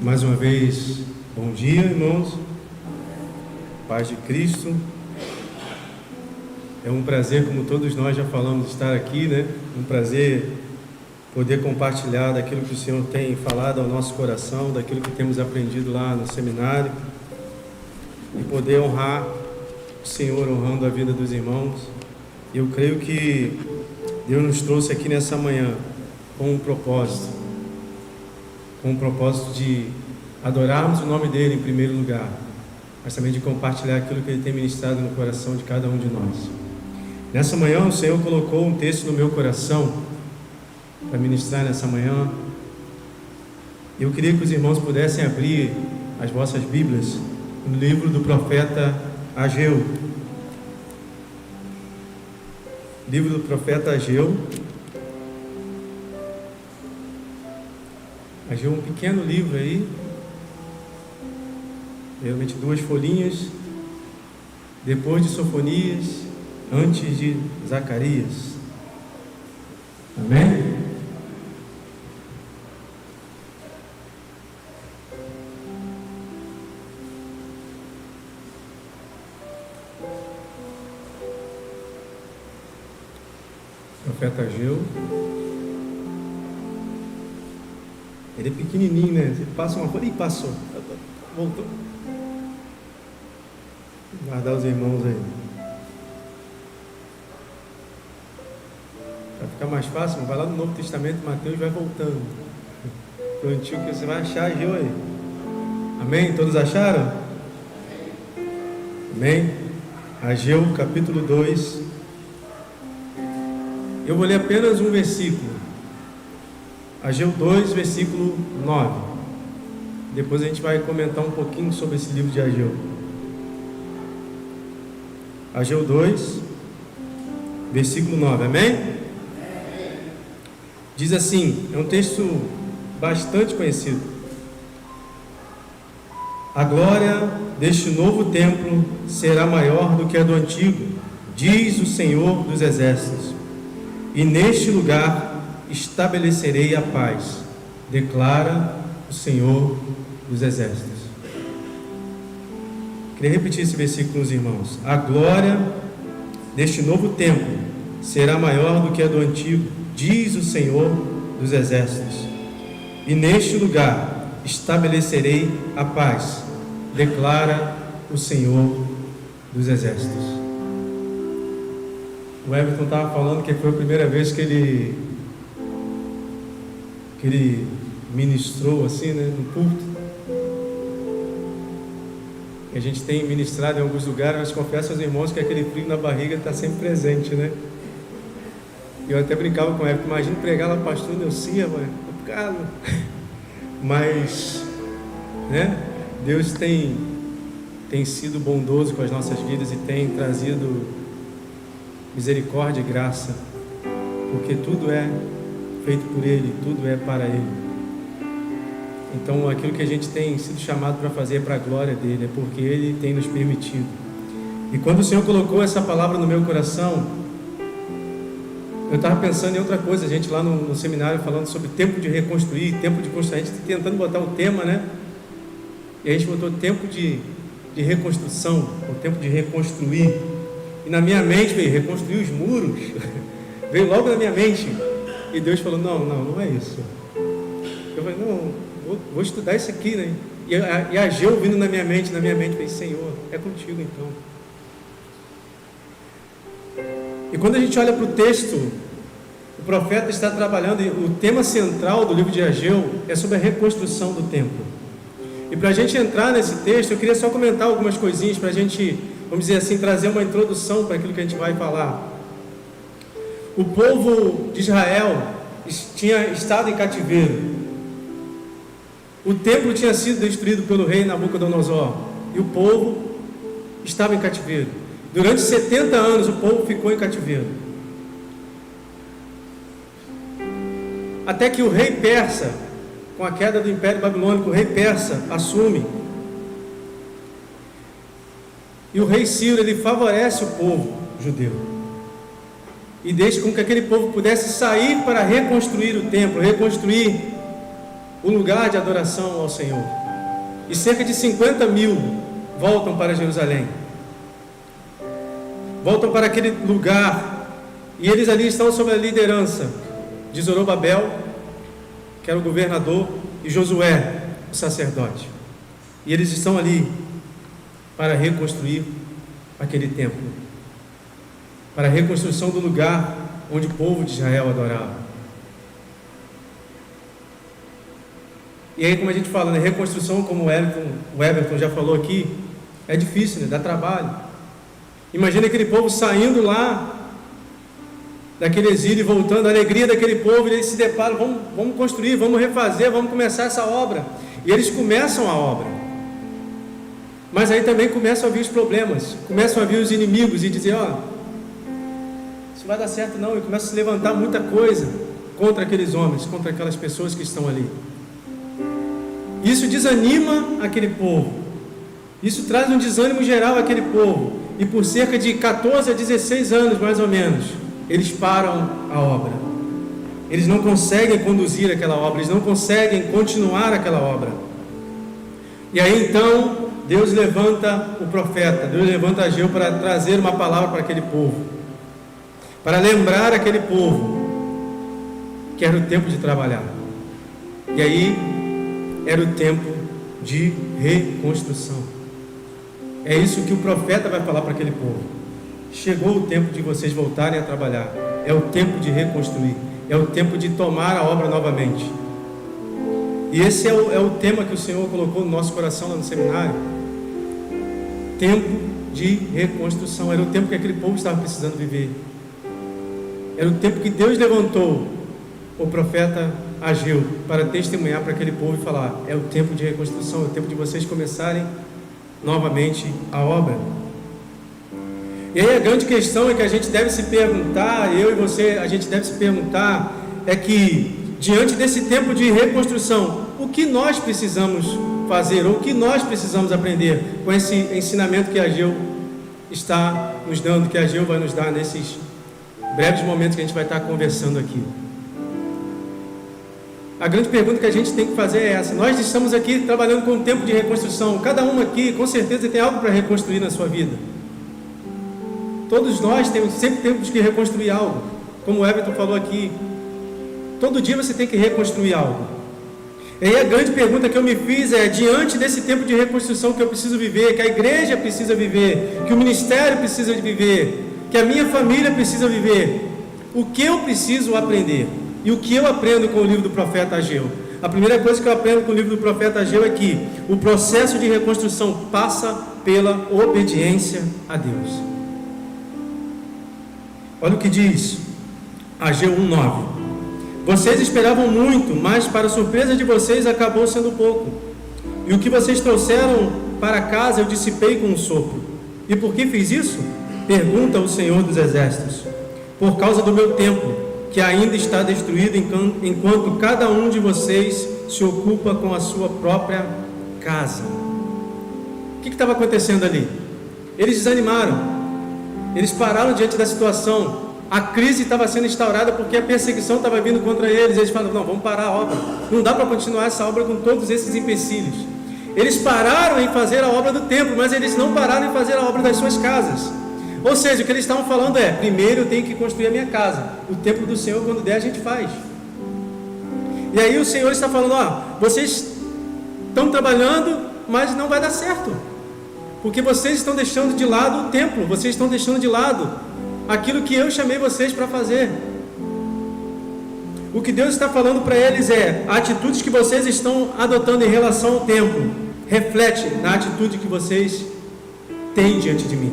Mais uma vez, bom dia, irmãos. Paz de Cristo. É um prazer, como todos nós já falamos, estar aqui, né? Um prazer poder compartilhar daquilo que o Senhor tem falado ao nosso coração, daquilo que temos aprendido lá no seminário, e poder honrar o Senhor, honrando a vida dos irmãos. Eu creio que Deus nos trouxe aqui nessa manhã com um propósito de adorarmos o nome dele em primeiro lugar, mas também de compartilhar aquilo que ele tem ministrado no coração de cada um de nós. Nessa manhã o Senhor colocou um texto no meu coração para ministrar nessa manhã. Eu queria que os irmãos pudessem abrir as vossas Bíblias no livro do profeta Ageu. Livro do profeta Ageu. Ageu é um pequeno livro aí, realmente 2 folhinhas, depois de Sofonias, antes de Zacarias. Amém? Profeta Ageu. Ele é pequenininho, né? Você passa uma folha e passou. Voltou. Guardar os irmãos aí. Para ficar mais fácil, vai lá no Novo Testamento, Mateus, vai voltando para o Antigo, que você vai achar Ageu aí. Amém? Todos acharam? Amém? Ageu, capítulo 2. Eu vou ler apenas um versículo. Ageu 2, versículo 9. Depois a gente vai comentar um pouquinho sobre esse livro de Ageu. Ageu 2, versículo 9, amém? Diz assim, é um texto bastante conhecido. A glória deste novo templo será maior do que a do antigo, diz o Senhor dos Exércitos. E neste lugar estabelecerei a paz, declara o Senhor dos Exércitos. Queria repetir esse versículo com os irmãos. A glória deste novo templo será maior do que a do antigo, diz o Senhor dos Exércitos. E neste lugar estabelecerei a paz, declara o Senhor dos Exércitos. O Everton estava falando que foi a primeira vez que ele ministrou assim, né, no culto. A gente tem ministrado em alguns lugares, mas confesso aos irmãos que aquele frio na barriga está sempre presente, né? Eu até brincava com o Everton, imagina pregar lá pastor Neucia, complicado. Mas, né, Deus tem sido bondoso com as nossas vidas e tem trazido misericórdia e graça, porque tudo é feito por Ele, tudo é para Ele. Então aquilo que a gente tem sido chamado para fazer é para a glória dEle, é porque Ele tem nos permitido. E quando o Senhor colocou essa palavra no meu coração, eu estava pensando em outra coisa. A gente lá no seminário falando sobre tempo de reconstruir, tempo de construir, a gente tentando botar o tema, né? E a gente botou tempo de reconstrução, o tempo de reconstruir. E na minha mente veio reconstruir os muros. Veio logo na minha mente. E Deus falou, não é isso. Eu falei, não, vou estudar isso aqui, né? E Ageu vindo na minha mente, falei, Senhor, é contigo então. E quando a gente olha para o texto, o profeta está trabalhando, e o tema central do livro de Ageu é sobre a reconstrução do templo. E para a gente entrar nesse texto, eu queria só comentar algumas coisinhas para a gente, vamos dizer assim, trazer uma introdução para aquilo que a gente vai falar. O povo de Israel tinha estado em cativeiro. O templo tinha sido destruído pelo rei Nabucodonosor. E o povo estava em cativeiro. Durante 70 anos o povo ficou em cativeiro. Até que o rei persa, com a queda do Império Babilônico, o rei persa assume. E o rei Ciro, ele favorece o povo judeu. E deixa com que aquele povo pudesse sair para reconstruir o templo, reconstruir o lugar de adoração ao Senhor. E cerca de 50 mil voltam para Jerusalém. Voltam para aquele lugar, e eles ali estão sob a liderança de Zorobabel, que era o governador, e Josué, o sacerdote. E eles estão ali para reconstruir aquele templo, para a reconstrução do lugar onde o povo de Israel adorava. E aí, como a gente fala, né, reconstrução, como o Everton já falou aqui, é difícil, né? Dá trabalho. Imagina aquele povo saindo lá daquele exílio e voltando, a alegria daquele povo, e eles se deparam, vamos construir, vamos refazer, vamos começar essa obra. E eles começam a obra. Mas aí também começam a vir os problemas, começam a vir os inimigos e dizer, isso vai dar certo não, e começa a se levantar muita coisa contra aqueles homens, contra aquelas pessoas que estão ali. Isso desanima aquele povo, isso traz um desânimo geral àquele povo, e por cerca de 14 a 16 anos mais ou menos, eles param a obra. Eles não conseguem conduzir aquela obra, eles não conseguem continuar aquela obra. E aí então Deus levanta o profeta, Deus levanta Ageu para trazer uma palavra para aquele povo, para lembrar aquele povo que era o tempo de trabalhar. E aí era o tempo de reconstrução. É isso que o profeta vai falar para aquele povo. Chegou o tempo de vocês voltarem a trabalhar. É o tempo de reconstruir. É o tempo de tomar a obra novamente. E esse é o tema que o Senhor colocou no nosso coração lá no seminário. Tempo de reconstrução. Era o tempo que aquele povo estava precisando viver. Era o tempo que Deus levantou o profeta Ageu para testemunhar para aquele povo e falar: é o tempo de reconstrução, é o tempo de vocês começarem novamente a obra. E aí a grande questão é que a gente deve se perguntar, eu e você, a gente deve se perguntar, é que diante desse tempo de reconstrução, o que nós precisamos fazer, ou o que nós precisamos aprender com esse ensinamento que Ageu está nos dando, que Ageu vai nos dar nesses breves momentos que a gente vai estar conversando aqui. A grande pergunta que a gente tem que fazer é essa: nós estamos aqui trabalhando com um tempo de reconstrução, cada um aqui com certeza tem algo para reconstruir na sua vida. Todos nós sempre temos que reconstruir algo, como o Everton falou aqui. Todo dia você tem que reconstruir algo. E aí a grande pergunta que eu me fiz é: diante desse tempo de reconstrução que eu preciso viver, que a igreja precisa viver, que o ministério precisa viver, que a minha família precisa viver, o que eu preciso aprender? E o que eu aprendo com o livro do profeta Ageu? A primeira coisa que eu aprendo com o livro do profeta Ageu é que o processo de reconstrução passa pela obediência a Deus. Olha o que diz Ageu 1:9. Vocês esperavam muito, mas para surpresa de vocês acabou sendo pouco. E o que vocês trouxeram para casa eu dissipei com um sopro. E por que fiz isso? Pergunta o Senhor dos Exércitos. Por causa do meu templo, que ainda está destruído enquanto cada um de vocês se ocupa com a sua própria casa. O que estava acontecendo ali? Eles desanimaram, eles pararam diante da situação. A crise estava sendo instaurada porque a perseguição estava vindo contra eles. Eles falaram: não, vamos parar a obra, não dá para continuar essa obra com todos esses empecilhos. Eles pararam em fazer a obra do templo, mas eles não pararam em fazer a obra das suas casas. Ou seja, o que eles estavam falando é: primeiro eu tenho que construir a minha casa, o templo do Senhor, quando der a gente faz. E aí o Senhor está falando: vocês estão trabalhando, mas não vai dar certo, porque vocês estão deixando de lado o templo, vocês estão deixando de lado aquilo que eu chamei vocês para fazer. O que Deus está falando para eles é: atitudes que vocês estão adotando em relação ao templo reflete na atitude que vocês têm diante de mim.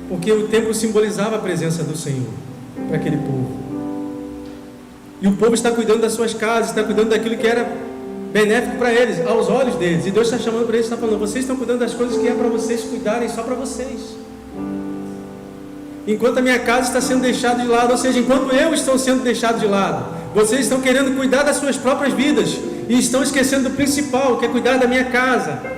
Porque o templo simbolizava a presença do Senhor para aquele povo. E o povo está cuidando das suas casas, está cuidando daquilo que era benéfico para eles, aos olhos deles. E Deus está chamando para eles, está falando: vocês estão cuidando das coisas que é para vocês cuidarem, só para vocês. Enquanto a minha casa está sendo deixada de lado, ou seja, enquanto eu estou sendo deixado de lado, vocês estão querendo cuidar das suas próprias vidas e estão esquecendo do principal, que é cuidar da minha casa.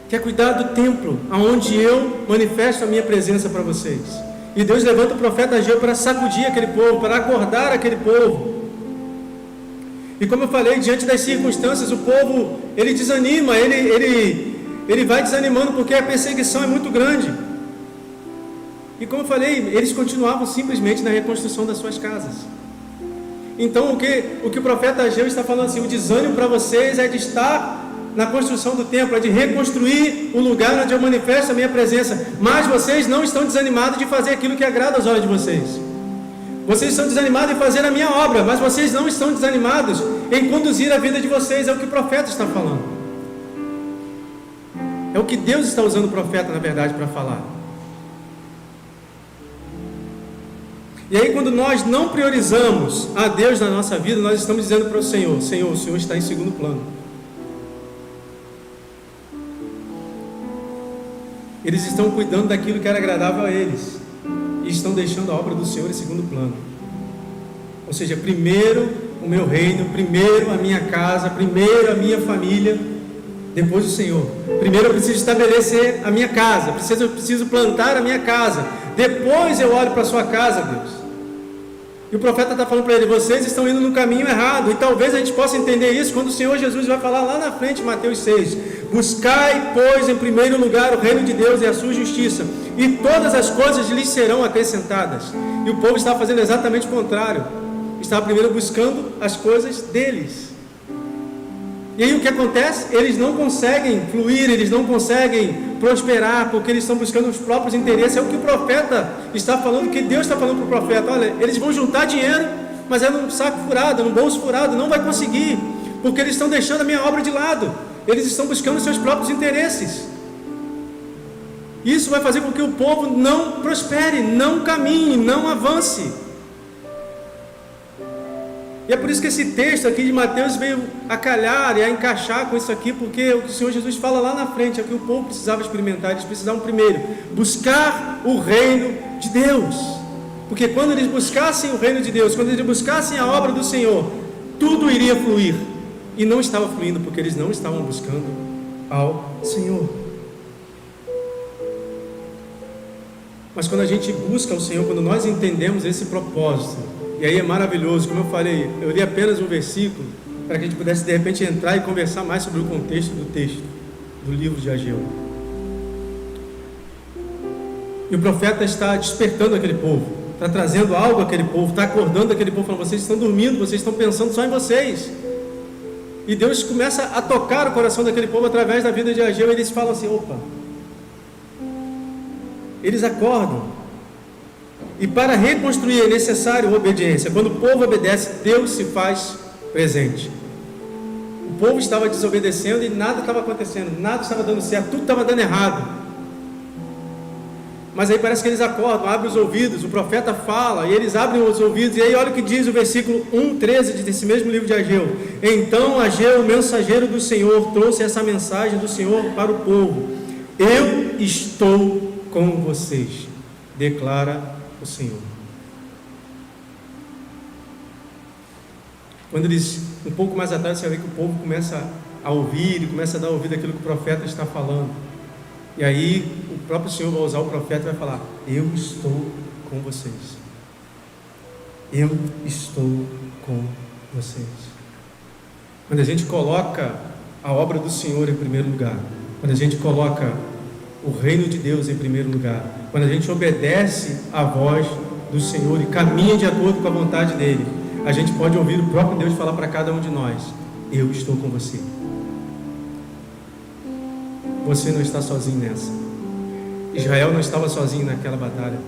Que é cuidar do templo, aonde eu manifesto a minha presença para vocês. E Deus levanta o profeta Ageu para sacudir aquele povo, para acordar aquele povo. E como eu falei, diante das circunstâncias, o povo, ele desanima, ele vai desanimando porque a perseguição é muito grande. E como eu falei, eles continuavam simplesmente na reconstrução das suas casas. Então o que o profeta Ageu está falando assim, o desânimo para vocês é de estar na construção do templo, é de reconstruir o lugar onde eu manifesto a minha presença, mas vocês não estão desanimados de fazer aquilo que agrada aos olhos de vocês. Vocês estão desanimados em fazer a minha obra, mas vocês não estão desanimados em conduzir a vida de vocês. É o que o profeta está falando. É o que Deus está usando o profeta, na verdade, para falar. E aí, quando nós não priorizamos a Deus na nossa vida, nós estamos dizendo para o Senhor: Senhor, o Senhor está em segundo plano. Eles estão cuidando daquilo que era agradável a eles e estão deixando a obra do Senhor em segundo plano. Ou seja, primeiro o meu reino, primeiro a minha casa, primeiro a minha família, depois o Senhor. Primeiro eu preciso estabelecer a minha casa, eu preciso plantar a minha casa, depois eu olho para a sua casa, Deus. E o profeta está falando para ele: vocês estão indo no caminho errado. E talvez a gente possa entender isso quando o Senhor Jesus vai falar lá na frente, em Mateus 6: buscai, pois, em primeiro lugar o reino de Deus e a sua justiça, e todas as coisas lhes serão acrescentadas. E o povo está fazendo exatamente o contrário, está primeiro buscando as coisas deles. E aí o que acontece? Eles não conseguem fluir, eles não conseguem prosperar, porque eles estão buscando os próprios interesses. É o que o profeta está falando, que Deus está falando para o profeta: olha, eles vão juntar dinheiro, mas é num saco furado, num bolso furado, não vai conseguir, porque eles estão deixando a minha obra de lado, eles estão buscando os seus próprios interesses. Isso vai fazer com que o povo não prospere, não caminhe, não avance. E é por isso que esse texto aqui de Mateus veio a calhar e a encaixar com isso aqui, porque o que o Senhor Jesus fala lá na frente é o que o povo precisava experimentar. Eles precisavam primeiro buscar o reino de Deus, porque quando eles buscassem o reino de Deus, quando eles buscassem a obra do Senhor, tudo iria fluir. E não estava fluindo porque eles não estavam buscando ao Senhor. Mas quando a gente busca o Senhor, quando nós entendemos esse propósito, e aí é maravilhoso, como eu falei, eu li apenas um versículo para que a gente pudesse de repente entrar e conversar mais sobre o contexto do texto do livro de Ageu. E o profeta está despertando aquele povo, está trazendo algo àquele povo, está acordando aquele povo, falando: vocês estão dormindo, vocês estão pensando só em vocês. E Deus começa a tocar o coração daquele povo através da vida de Ageu, e eles falam assim: opa, eles acordam. E para reconstruir é necessário obediência. Quando o povo obedece, Deus se faz presente. O povo estava desobedecendo e nada estava acontecendo, nada estava dando certo, tudo estava dando errado. Mas aí parece que eles acordam, abrem os ouvidos, o profeta fala, e eles abrem os ouvidos, e aí olha o que diz o versículo 1:13 desse mesmo livro de Ageu. Então Ageu, o mensageiro do Senhor, trouxe essa mensagem do Senhor para o povo: eu estou com vocês, declara o Senhor. Quando eles, um pouco mais atrás, você vê que o povo começa a ouvir, e começa a dar ouvido àquilo que o profeta está falando. E aí o próprio Senhor vai usar o profeta e vai falar: eu estou com vocês. Eu estou com vocês. Quando a gente coloca a obra do Senhor em primeiro lugar, quando a gente coloca o reino de Deus em primeiro lugar, quando a gente obedece à voz do Senhor e caminha de acordo com a vontade dele, a gente pode ouvir o próprio Deus falar para cada um de nós: eu estou com você. Você não está sozinho nessa. Israel não estava sozinho naquela batalha,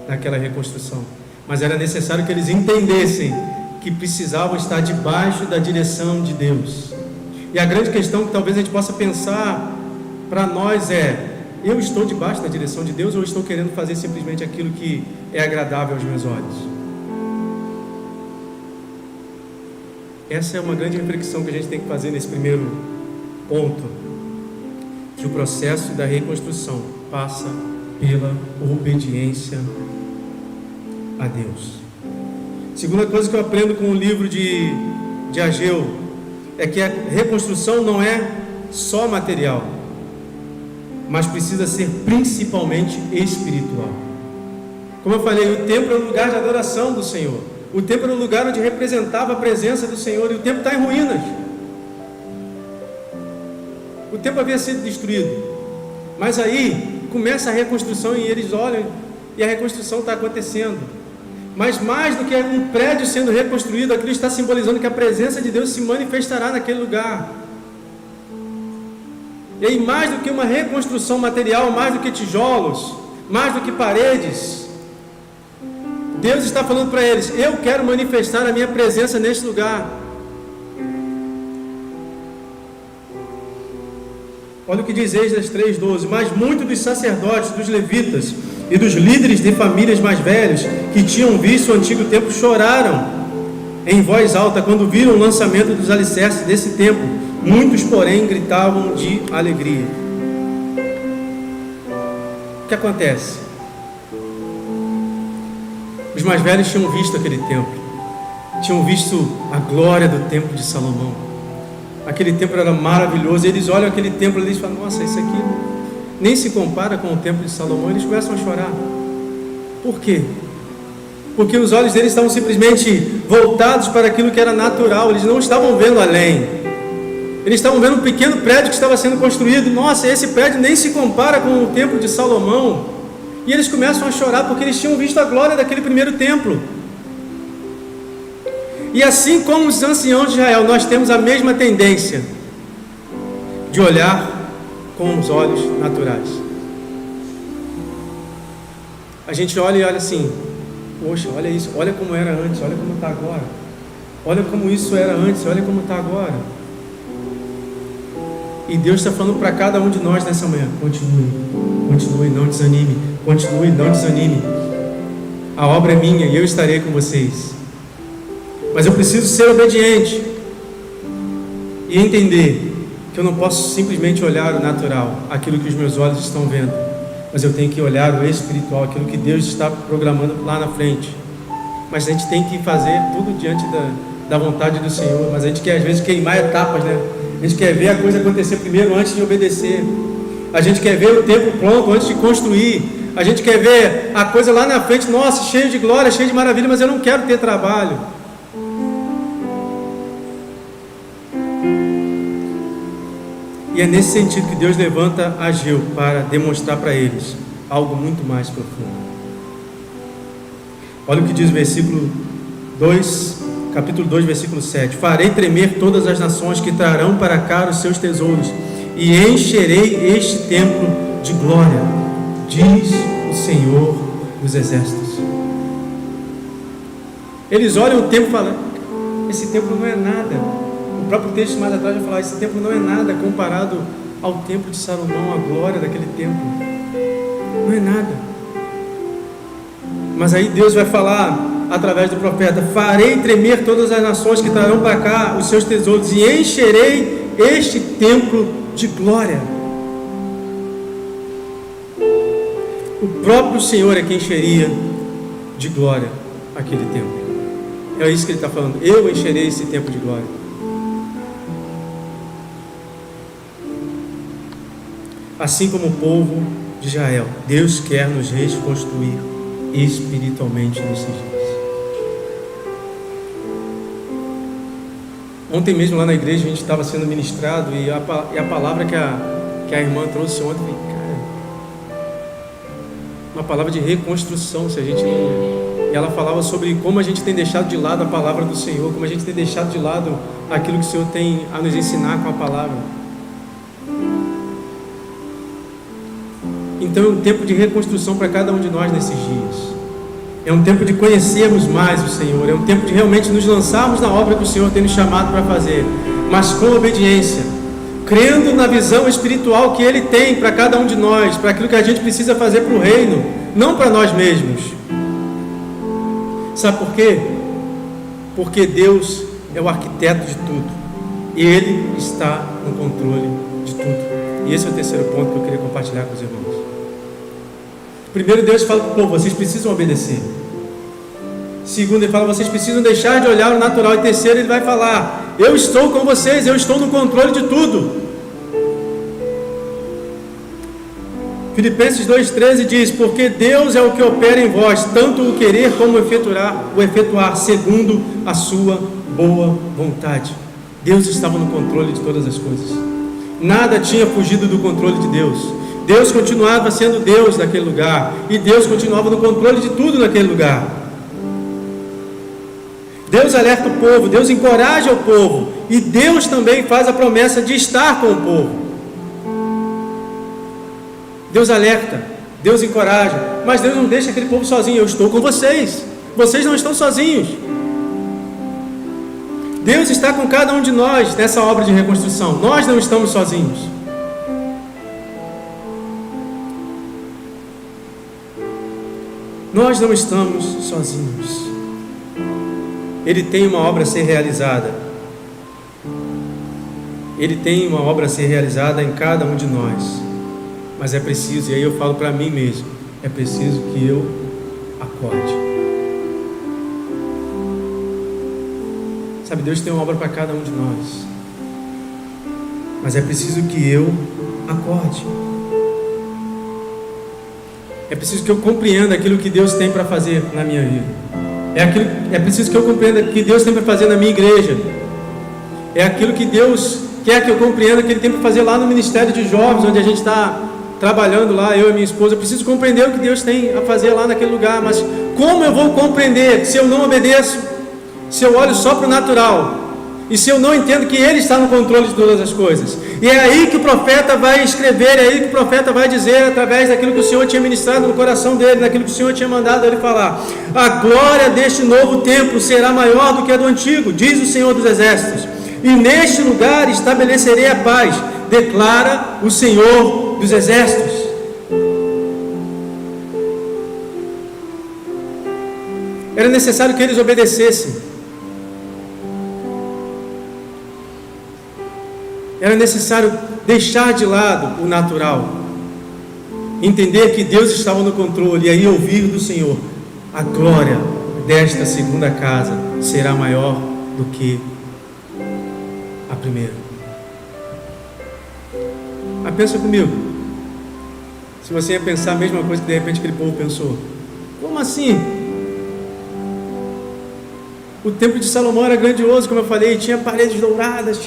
naquela reconstrução, mas era necessário que eles entendessem que precisavam estar debaixo da direção de Deus. E a grande questão que talvez a gente possa pensar para nós é: eu estou debaixo da direção de Deus ou estou querendo fazer simplesmente aquilo que é agradável aos meus olhos? Essa é uma grande reflexão que a gente tem que fazer nesse primeiro ponto, que o processo da reconstrução passa pela obediência a Deus. Segunda coisa que eu aprendo com o livro de Ageu é que a reconstrução não é só material, mas precisa ser principalmente espiritual. Como eu falei, o templo era o lugar de adoração do Senhor. O templo era o lugar onde representava a presença do Senhor. E o templo está em ruínas. O templo havia sido destruído. Mas aí começa a reconstrução e eles olham e a reconstrução está acontecendo. Mas mais do que um prédio sendo reconstruído, aquilo está simbolizando que a presença de Deus se manifestará naquele lugar. E aí, mais do que uma reconstrução material, mais do que tijolos, mais do que paredes, Deus está falando para eles: eu quero manifestar a minha presença neste lugar. Olha o que diz Esdras 3:12. Mas muitos dos sacerdotes, dos levitas e dos líderes de famílias mais velhos, que tinham visto o antigo templo, choraram em voz alta quando viram o lançamento dos alicerces desse templo. Muitos, porém, gritavam de alegria. O que acontece? Os mais velhos tinham visto aquele templo, tinham visto a glória do templo de Salomão. Aquele templo era maravilhoso. Eles olham aquele templo e eles falam: nossa, isso aqui nem se compara com o templo de Salomão. Eles começam a chorar. Por quê? Porque os olhos deles estavam simplesmente voltados para aquilo que era natural. Eles não estavam vendo além. Eles estavam vendo um pequeno prédio que estava sendo construído. Nossa, esse prédio nem se compara com o templo de Salomão. E eles começam a chorar porque eles tinham visto a glória daquele primeiro templo. E assim como os anciãos de Israel, nós temos a mesma tendência de olhar com os olhos naturais. A gente olha e olha assim: poxa, olha isso, olha como era antes, olha como está agora. Olha como isso era antes, olha como está agora. E Deus está falando para cada um de nós nessa manhã: continue, não desanime, continue, não desanime. A obra é minha e eu estarei com vocês. Mas eu preciso ser obediente e entender que eu não posso simplesmente olhar o natural, aquilo que os meus olhos estão vendo, mas eu tenho que olhar o espiritual, aquilo que Deus está programando lá na frente. Mas a gente tem que fazer tudo diante da vontade do Senhor. Mas a gente quer às vezes queimar etapas, né? A gente quer ver a coisa acontecer primeiro antes de obedecer. A gente quer ver o templo pronto antes de construir. A gente quer ver a coisa lá na frente, nossa, cheio de glória, cheio de maravilha, mas eu não quero ter trabalho. E é nesse sentido que Deus levanta Ageu para demonstrar para eles algo muito mais profundo. Olha o que diz o versículo 2, capítulo 2, versículo 7. Farei tremer todas as nações que trarão para cá os seus tesouros, e encherei este templo de glória, diz o Senhor dos Exércitos. Eles olham o templo e falam: esse templo não é nada. O próprio texto mais atrás vai falar: esse templo não é nada comparado ao templo de Salomão, a glória daquele templo. Não é nada. Mas aí Deus vai falar através do profeta: farei tremer todas as nações que trarão para cá os seus tesouros, e encherei este templo de glória. O próprio Senhor é quem encheria de glória aquele templo. É isso que ele está falando: eu encherei esse templo de glória. Assim como o povo de Israel, Deus quer nos reconstruir espiritualmente nesses dias. Ontem mesmo lá na igreja a gente estava sendo ministrado, e a palavra que a irmã trouxe ontem, cara, uma palavra de reconstrução. Se a gente não... E ela falava sobre como a gente tem deixado de lado a palavra do Senhor, como a gente tem deixado de lado aquilo que o Senhor tem a nos ensinar com a palavra. Então é um tempo de reconstrução para cada um de nós nesses dias. É um tempo de conhecermos mais o Senhor. É um tempo de realmente nos lançarmos na obra que o Senhor tem nos chamado para fazer, mas com obediência, crendo na visão espiritual que Ele tem para cada um de nós, para aquilo que a gente precisa fazer para o reino, não para nós mesmos. Sabe por quê? Porque Deus é o arquiteto de tudo. Ele está no controle de tudo. E esse é o terceiro ponto que eu queria compartilhar com os irmãos. Primeiro, Deus fala para o povo: vocês precisam obedecer. Segundo, Ele fala: vocês precisam deixar de olhar o natural. E terceiro, Ele vai falar: eu estou com vocês, eu estou no controle de tudo. Filipenses 2,13 diz: porque Deus é o que opera em vós, tanto o querer como o efetuar, segundo a sua boa vontade. Deus estava no controle de todas as coisas. Nada tinha fugido do controle de Deus. Deus continuava sendo Deus naquele lugar, e Deus continuava no controle de tudo naquele lugar. Deus alerta o povo, Deus encoraja o povo, e Deus também faz a promessa de estar com o povo. Deus alerta, Deus encoraja, mas Deus não deixa aquele povo sozinho. Eu estou com vocês, vocês não estão sozinhos. Deus está com cada um de nós nessa obra de reconstrução. Nós não estamos sozinhos. Nós não estamos sozinhos. Ele tem uma obra a ser realizada. Ele tem uma obra a ser realizada em cada um de nós. Mas é preciso, e aí eu falo para mim mesmo, é preciso que eu acorde. Sabe, Deus tem uma obra para cada um de nós. Mas é preciso que eu acorde. É preciso que eu compreenda aquilo que Deus tem para fazer na minha vida. É preciso que eu compreenda o que Deus tem para fazer na minha igreja. É aquilo que Deus quer que eu compreenda que Ele tem para fazer lá no Ministério de Jovens, onde a gente está trabalhando lá, eu e minha esposa. Eu preciso compreender o que Deus tem a fazer lá naquele lugar. Mas como eu vou compreender se eu não obedeço? Se eu olho só para o natural? E se eu não entendo que Ele está no controle de todas as coisas? E é aí que o profeta vai escrever, é aí que o profeta vai dizer, através daquilo que o Senhor tinha ministrado no coração dele, daquilo que o Senhor tinha mandado ele falar: a glória deste novo templo será maior do que a do antigo, diz o Senhor dos Exércitos, e neste lugar estabelecerei a paz, declara o Senhor dos Exércitos. Era necessário que eles obedecessem. Era necessário deixar de lado o natural, entender que Deus estava no controle, e aí ouvir do Senhor: a glória desta segunda casa será maior do que a primeira. Mas pensa comigo, se você ia pensar a mesma coisa que de repente aquele povo pensou: como assim? O templo de Salomão era grandioso, como eu falei, tinha paredes douradas,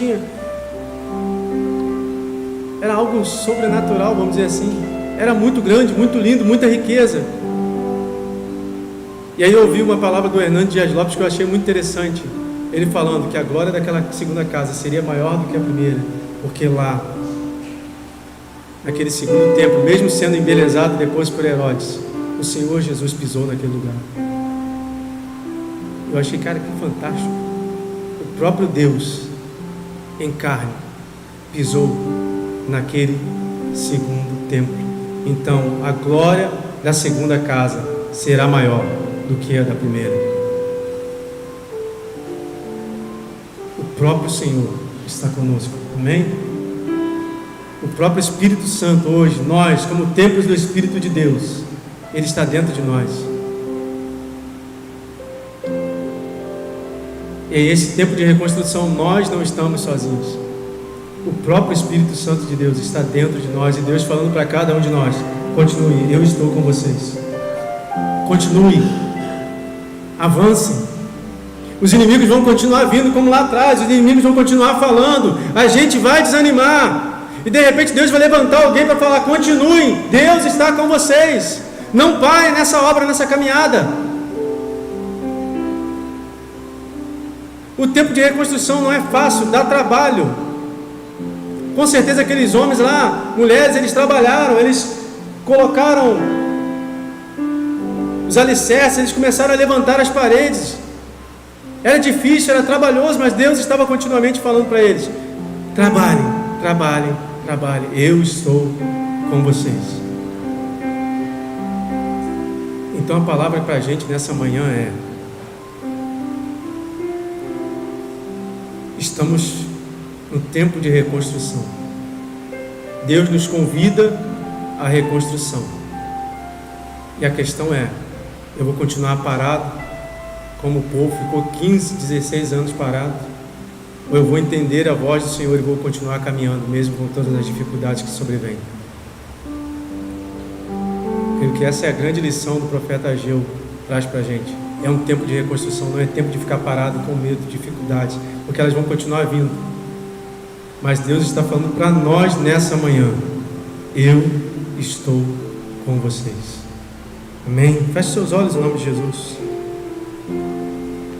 era algo sobrenatural, vamos dizer assim. Era muito grande, muito lindo, muita riqueza. E aí eu ouvi uma palavra do Hernando Dias Lopes que eu achei muito interessante. Ele falando que a glória daquela segunda casa seria maior do que a primeira, porque lá, naquele segundo templo, mesmo sendo embelezado depois por Herodes, o Senhor Jesus pisou naquele lugar. Eu achei, cara, que fantástico. O próprio Deus em carne pisou naquele segundo templo. Então a glória da segunda casa será maior do que a da primeira. O próprio Senhor está conosco, amém? O próprio Espírito Santo hoje, nós como templos do Espírito de Deus, Ele está dentro de nós. E esse tempo de reconstrução, nós não estamos sozinhos. O próprio Espírito Santo de Deus está dentro de nós, e Deus falando para cada um de nós: continue, eu estou com vocês. Continue, avancem. Os inimigos vão continuar vindo como lá atrás, os inimigos vão continuar falando, a gente vai desanimar, e de repente Deus vai levantar alguém para falar: continuem, Deus está com vocês, não parem nessa obra, nessa caminhada. O tempo de reconstrução não é fácil, dá trabalho. Com certeza aqueles homens lá, mulheres, eles trabalharam, eles colocaram os alicerces, eles começaram a levantar as paredes. Era difícil, era trabalhoso, mas Deus estava continuamente falando para eles: trabalhem, trabalhem, trabalhem, eu estou com vocês. Então a palavra para a gente nessa manhã é: estamos no tempo de reconstrução. Deus nos convida à reconstrução. E a questão é: eu vou continuar parado, como o povo ficou 15, 16 anos parado? Ou eu vou entender a voz do Senhor e vou continuar caminhando, mesmo com todas as dificuldades que sobrevêm? porque essa é a grande lição do profeta Ageu, traz para a gente. É um tempo de reconstrução, não é tempo de ficar parado com medo, dificuldades, porque elas vão continuar vindo. Mas Deus está falando para nós nessa manhã: eu estou com vocês. Amém? Feche seus olhos em nome de Jesus.